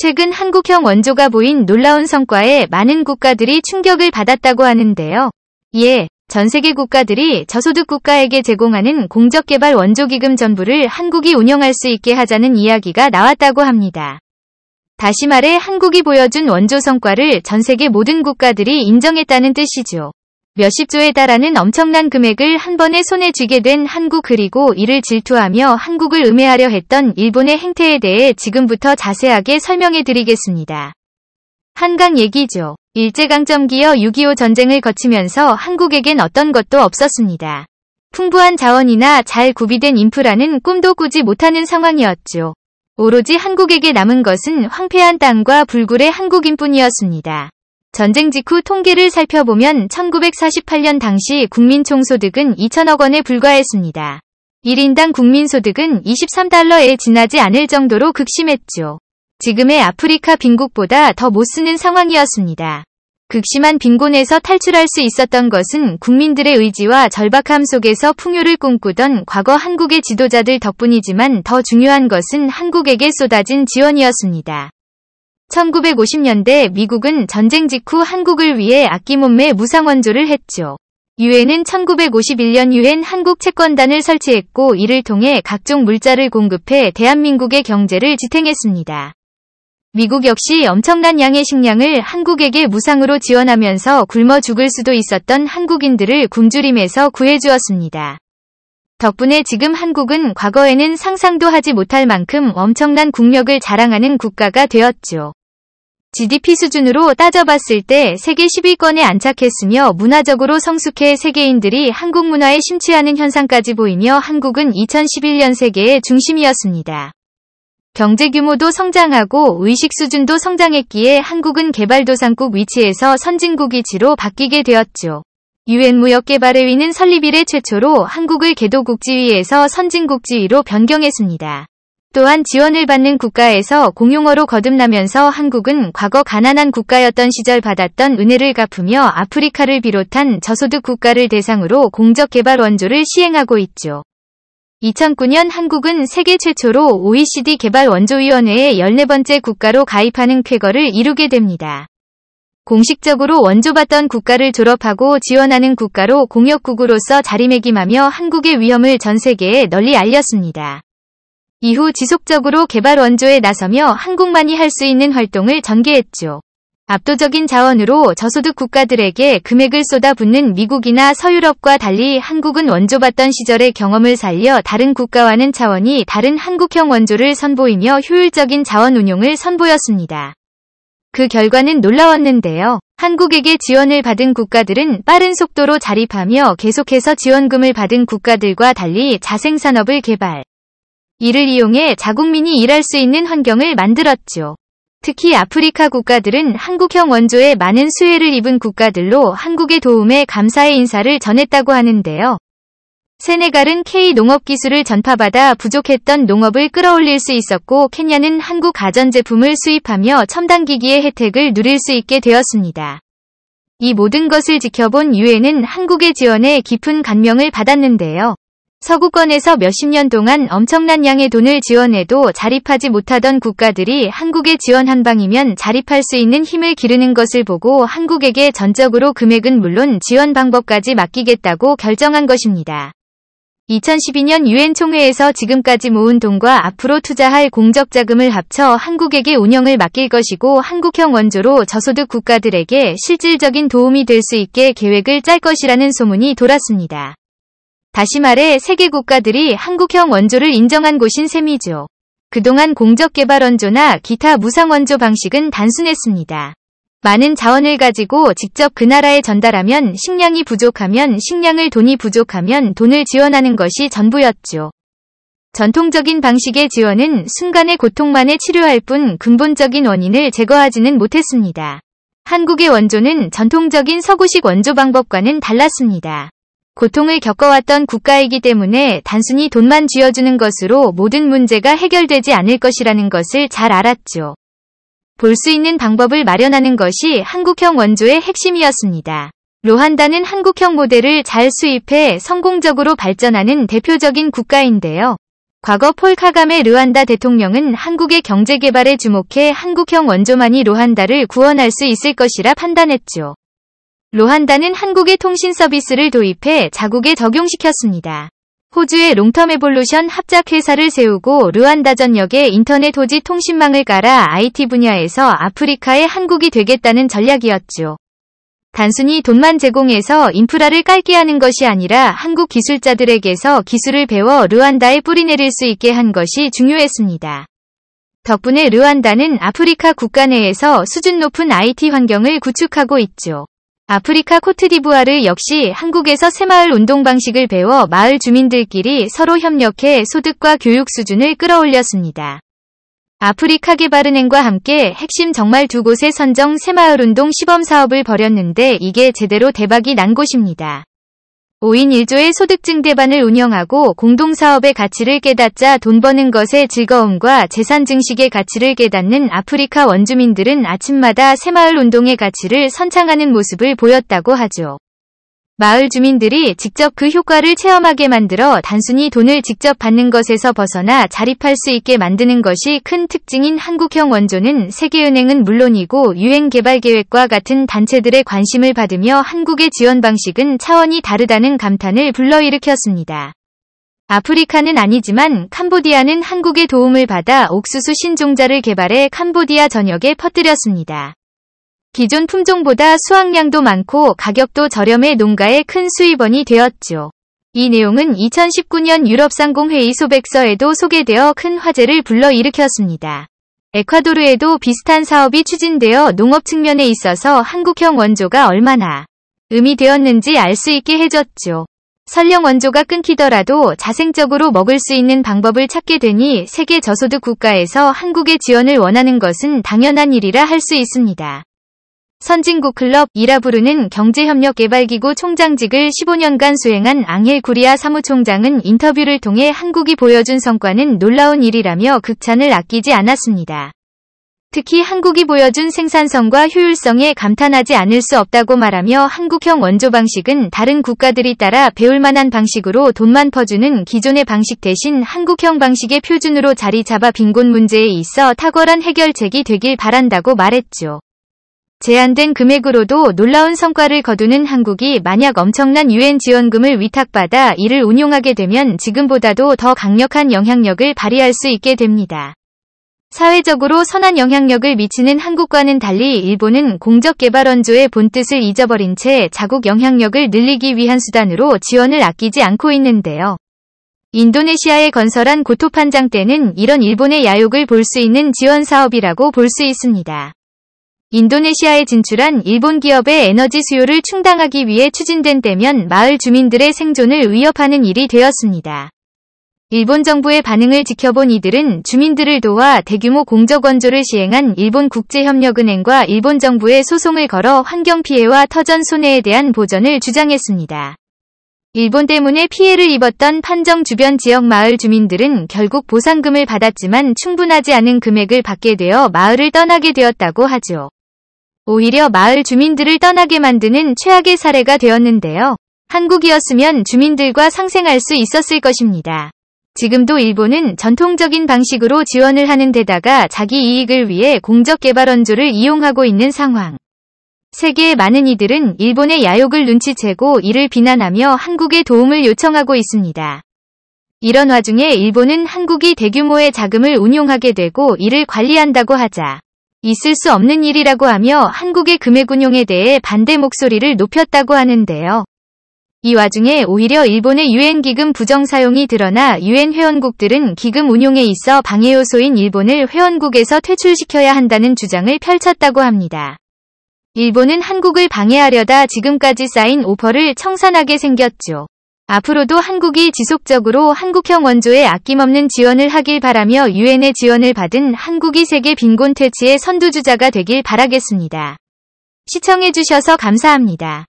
최근 한국형 원조가 보인 놀라운 성과에 많은 국가들이 충격을 받았다고 하는데요. 이에 전 세계 국가들이 저소득 국가에게 제공하는 공적개발 원조기금 전부를 한국이 운영할 수 있게 하자는 이야기가 나왔다고 합니다. 다시 말해 한국이 보여준 원조 성과를 전 세계 모든 국가들이 인정했다는 뜻이죠. 몇십조에 달하는 엄청난 금액을 한 번에 손에 쥐게 된 한국, 그리고 이를 질투하며 한국을 음해하려 했던 일본의 행태에 대해 지금부터 자세하게 설명해 드리겠습니다. 한강 얘기죠. 일제강점기여 6.25 전쟁을 거치면서 한국에겐 어떤 것도 없었습니다. 풍부한 자원이나 잘 구비된 인프라는 꿈도 꾸지 못하는 상황이었죠. 오로지 한국에게 남은 것은 황폐한 땅과 불굴의 한국인뿐이었습니다. 전쟁 직후 통계를 살펴보면 1948년 당시 국민총소득은 2천억 원에 불과했습니다. 1인당 국민소득은 23달러에 지나지 않을 정도로 극심했죠. 지금의 아프리카 빈국보다 더 못쓰는 상황이었습니다. 극심한 빈곤에서 탈출할 수 있었던 것은 국민들의 의지와 절박함 속에서 풍요를 꿈꾸던 과거 한국의 지도자들 덕분이지만 더 중요한 것은 한국에게 쏟아진 지원이었습니다. 1950년대 미국은 전쟁 직후 한국을 위해 아낌없이 무상원조를 했죠. 유엔은 1951년 유엔 한국 채권단을 설치했고 이를 통해 각종 물자를 공급해 대한민국의 경제를 지탱했습니다. 미국 역시 엄청난 양의 식량을 한국에게 무상으로 지원하면서 굶어 죽을 수도 있었던 한국인들을 굶주림에서 구해주었습니다. 덕분에 지금 한국은 과거에는 상상도 하지 못할 만큼 엄청난 국력을 자랑하는 국가가 되었죠. GDP 수준으로 따져봤을 때 세계 10위권에 안착했으며 문화적으로 성숙해 세계인들이 한국 문화에 심취하는 현상까지 보이며 한국은 2011년 세계의 중심이었습니다. 경제 규모도 성장하고 의식 수준도 성장했기에 한국은 개발도상국 위치에서 선진국 위치로 바뀌게 되었죠. 유엔 무역개발회의는 설립 이래 최초로 한국을 개도국지위에서 선진국지위로 변경했습니다. 또한 지원을 받는 국가에서 공용어로 거듭나면서 한국은 과거 가난한 국가였던 시절 받았던 은혜를 갚으며 아프리카를 비롯한 저소득 국가를 대상으로 공적개발 원조를 시행하고 있죠. 2009년 한국은 세계 최초로 OECD 개발원조위원회에 14번째 국가로 가입하는 쾌거를 이루게 됩니다. 공식적으로 원조받던 국가를 졸업하고 지원하는 국가로 공역국으로서 자리매김하며 한국의 위험을 전 세계에 널리 알렸습니다. 이후 지속적으로 개발 원조에 나서며 한국만이 할 수 있는 활동을 전개했죠. 압도적인 자원으로 저소득 국가들에게 금액을 쏟아붓는 미국이나 서유럽과 달리 한국은 원조받던 시절의 경험을 살려 다른 국가와는 차원이 다른 한국형 원조를 선보이며 효율적인 자원 운용을 선보였습니다. 그 결과는 놀라웠는데요. 한국에게 지원을 받은 국가들은 빠른 속도로 자립하며 계속해서 지원금을 받은 국가들과 달리 자생산업을 개발. 이를 이용해 자국민이 일할 수 있는 환경을 만들었죠. 특히 아프리카 국가들은 한국형 원조에 많은 수혜를 입은 국가들로 한국의 도움에 감사의 인사를 전했다고 하는데요. 세네갈은 K 농업 기술을 전파받아 부족했던 농업을 끌어올릴 수 있었고 케냐는 한국 가전제품을 수입하며 첨단기기의 혜택을 누릴 수 있게 되었습니다. 이 모든 것을 지켜본 유엔은 한국의 지원에 깊은 감명을 받았는데요. 서구권에서 몇십 년 동안 엄청난 양의 돈을 지원해도 자립하지 못하던 국가들이 한국의 지원 한 방이면 자립할 수 있는 힘을 기르는 것을 보고 한국에게 전적으로 금액은 물론 지원 방법까지 맡기겠다고 결정한 것입니다. 2012년 유엔 총회에서 지금까지 모은 돈과 앞으로 투자할 공적 자금을 합쳐 한국에게 운영을 맡길 것이고 한국형 원조로 저소득 국가들에게 실질적인 도움이 될 수 있게 계획을 짤 것이라는 소문이 돌았습니다. 다시 말해 세계 국가들이 한국형 원조를 인정한 곳인 셈이죠. 그동안 공적개발 원조나 기타 무상 원조 방식은 단순했습니다. 많은 자원을 가지고 직접 그 나라에 전달하면 식량이 부족하면 식량을, 돈이 부족하면 돈을 지원하는 것이 전부였죠. 전통적인 방식의 지원은 순간의 고통만을 치료할 뿐 근본적인 원인을 제거하지는 못했습니다. 한국의 원조는 전통적인 서구식 원조 방법과는 달랐습니다. 고통을 겪어왔던 국가이기 때문에 단순히 돈만 쥐어주는 것으로 모든 문제가 해결되지 않을 것이라는 것을 잘 알았죠. 볼 수 있는 방법을 마련하는 것이 한국형 원조의 핵심이었습니다. 루안다는 한국형 모델을 잘 수입해 성공적으로 발전하는 대표적인 국가인데요. 과거 폴 카가메 르완다 대통령은 한국의 경제 개발에 주목해 한국형 원조만이 르완다를 구원할 수 있을 것이라 판단했죠. 르완다는 한국의 통신 서비스를 도입해 자국에 적용시켰습니다. 호주의 롱텀 에볼루션 합작회사를 세우고 르완다 전역에 인터넷 호지 통신망을 깔아 IT 분야에서 아프리카의 한국이 되겠다는 전략이었죠. 단순히 돈만 제공해서 인프라를 깔게 하는 것이 아니라 한국 기술자들에게서 기술을 배워 르완다에 뿌리내릴 수 있게 한 것이 중요했습니다. 덕분에 르완다는 아프리카 국가 내에서 수준 높은 IT 환경을 구축하고 있죠. 아프리카 코트디부아르 역시 한국에서 새마을 운동 방식을 배워 마을 주민들끼리 서로 협력해 소득과 교육 수준을 끌어올렸습니다. 아프리카 개발은행과 함께 핵심 정말 두 곳의 선정 새마을운동 시범사업을 벌였는데 이게 제대로 대박이 난 곳입니다. 5인 1조의 소득증대반을 운영하고 공동사업의 가치를 깨닫자 돈 버는 것의 즐거움과 재산 증식의 가치를 깨닫는 아프리카 원주민들은 아침마다 새마을운동의 가치를 선창하는 모습을 보였다고 하죠. 마을 주민들이 직접 그 효과를 체험하게 만들어 단순히 돈을 직접 받는 것에서 벗어나 자립할 수 있게 만드는 것이 큰 특징인 한국형 원조는 세계은행은 물론이고 유엔개발계획과 같은 단체들의 관심을 받으며 한국의 지원 방식은 차원이 다르다는 감탄을 불러일으켰습니다. 아프리카는 아니지만 캄보디아는 한국의 도움을 받아 옥수수 신종자를 개발해 캄보디아 전역에 퍼뜨렸습니다. 기존 품종보다 수확량도 많고 가격도 저렴해 농가의 큰 수입원이 되었죠. 이 내용은 2019년 유럽상공회의 소백서에도 소개되어 큰 화제를 불러일으켰습니다. 에콰도르에도 비슷한 사업이 추진되어 농업 측면에 있어서 한국형 원조가 얼마나 의미 되었는지 알 수 있게 해줬죠. 설령 원조가 끊기더라도 자생적으로 먹을 수 있는 방법을 찾게 되니 세계 저소득 국가에서 한국의 지원을 원하는 것은 당연한 일이라 할 수 있습니다. 선진국 클럽이라 부르는 경제협력개발기구 총장직을 15년간 수행한 앙헬 구리아 사무총장은 인터뷰를 통해 한국이 보여준 성과는 놀라운 일이라며 극찬을 아끼지 않았습니다. 특히 한국이 보여준 생산성과 효율성에 감탄하지 않을 수 없다고 말하며 한국형 원조 방식은 다른 국가들이 따라 배울 만한 방식으로 돈만 퍼주는 기존의 방식 대신 한국형 방식의 표준으로 자리 잡아 빈곤 문제에 있어 탁월한 해결책이 되길 바란다고 말했죠. 제한된 금액으로도 놀라운 성과를 거두는 한국이 만약 엄청난 유엔 지원금을 위탁받아 이를 운용하게 되면 지금보다도 더 강력한 영향력을 발휘할 수 있게 됩니다. 사회적으로 선한 영향력을 미치는 한국과는 달리 일본은 공적개발 원조의 본뜻을 잊어버린 채 자국 영향력을 늘리기 위한 수단으로 지원을 아끼지 않고 있는데요. 인도네시아에 건설한 고토판장대는 이런 일본의 야욕을 볼 수 있는 지원 사업이라고 볼 수 있습니다. 인도네시아에 진출한 일본 기업의 에너지 수요를 충당하기 위해 추진된 때면 마을 주민들의 생존을 위협하는 일이 되었습니다. 일본 정부의 반응을 지켜본 이들은 주민들을 도와 대규모 공적 원조를 시행한 일본 국제협력은행과 일본 정부에 소송을 걸어 환경 피해와 터전 손해에 대한 보전을 주장했습니다. 일본 때문에 피해를 입었던 판정 주변 지역 마을 주민들은 결국 보상금을 받았지만 충분하지 않은 금액을 받게 되어 마을을 떠나게 되었다고 하죠. 오히려 마을 주민들을 떠나게 만드는 최악의 사례가 되었는데요. 한국이었으면 주민들과 상생할 수 있었을 것입니다. 지금도 일본은 전통적인 방식으로 지원을 하는 데다가 자기 이익을 위해 공적개발 원조를 이용하고 있는 상황. 세계의 많은 이들은 일본의 야욕을 눈치채고 이를 비난하며 한국의 도움을 요청하고 있습니다. 이런 와중에 일본은 한국이 대규모의 자금을 운용하게 되고 이를 관리한다고 하자 있을 수 없는 일이라고 하며 한국의 금액 운용에 대해 반대 목소리를 높였다고 하는데요. 이 와중에 오히려 일본의 유엔 기금 부정 사용이 드러나 유엔 회원국들은 기금 운용에 있어 방해 요소인 일본을 회원국에서 퇴출시켜야 한다는 주장을 펼쳤다고 합니다. 일본은 한국을 방해하려다 지금까지 쌓인 오퍼를 청산하게 생겼죠. 앞으로도 한국이 지속적으로 한국형 원조에 아낌없는 지원을 하길 바라며 유엔의 지원을 받은 한국이 세계 빈곤 퇴치의 선두주자가 되길 바라겠습니다. 시청해주셔서 감사합니다.